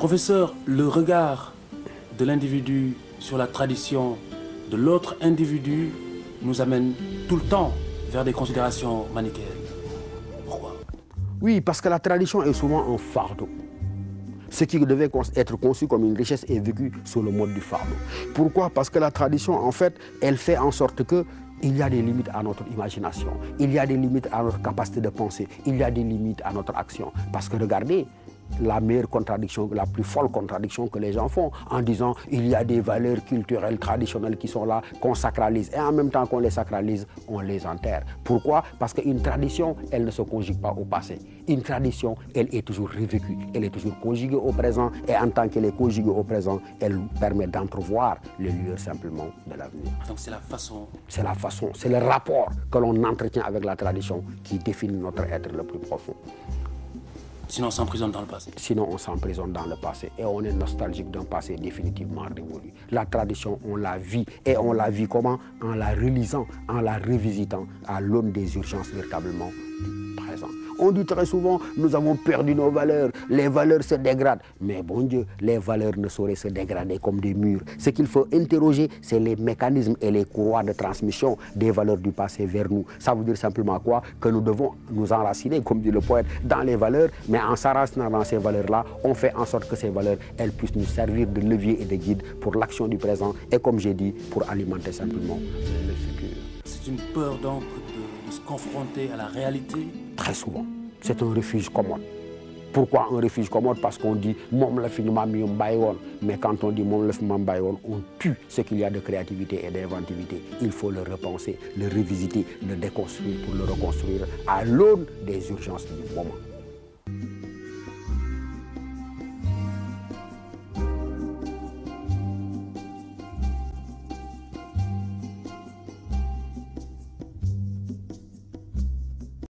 Professeur, le regard de l'individu sur la tradition de l'autre individu nous amène tout le temps vers des considérations manichéennes. Pourquoi? Oui, parce que la tradition est souvent un fardeau. Ce qui devait être conçu comme une richesse est vécu sous le mode du fardeau. Pourquoi? Parce que la tradition, en fait, elle fait en sorte que il y a des limites à notre imagination, il y a des limites à notre capacité de penser, il y a des limites à notre action. Parce que regardez, la meilleure contradiction, la plus folle contradiction que les gens font en disant il y a des valeurs culturelles traditionnelles qui sont là, qu'on sacralise et en même temps qu'on les sacralise, on les enterre. Pourquoi? Parce qu'une tradition, elle ne se conjugue pas au passé. Une tradition, elle est toujours revécue, elle est toujours conjuguée au présent et en tant qu'elle est conjuguée au présent, elle permet d'entrevoir les lueurs simplement de l'avenir. Donc c'est la façon. C'est la façon, c'est le rapport que l'on entretient avec la tradition qui définit notre être le plus profond. Sinon on s'emprisonne dans le passé. Sinon on s'emprisonne dans le passé et on est nostalgique d'un passé définitivement révolu. La tradition, on la vit et on la vit comment? En la relisant, en la revisitant à l'aune des urgences véritablement du présent. On dit très souvent, nous avons perdu nos valeurs, les valeurs se dégradent. Mais bon Dieu, les valeurs ne sauraient se dégrader comme des murs. Ce qu'il faut interroger, c'est les mécanismes et les courroies de transmission des valeurs du passé vers nous. Ça veut dire simplement quoi? Que nous devons nous enraciner, comme dit le poète, dans les valeurs, mais en s'enracinant dans ces valeurs-là, on fait en sorte que ces valeurs, elles puissent nous servir de levier et de guide pour l'action du présent et comme j'ai dit, pour alimenter simplement le futur. C'est une peur donc de se confronter à la réalité? Très souvent. C'est un refuge commode. Pourquoi un refuge commode? Parce qu'on dit mom la fi ñu maam yi bàyyi woon. Mais quand on dit mom la fi maam bàyyi woon, on tue ce qu'il y a de créativité et d'inventivité. Il faut le repenser, le revisiter, le déconstruire pour le reconstruire à l'aune des urgences du moment.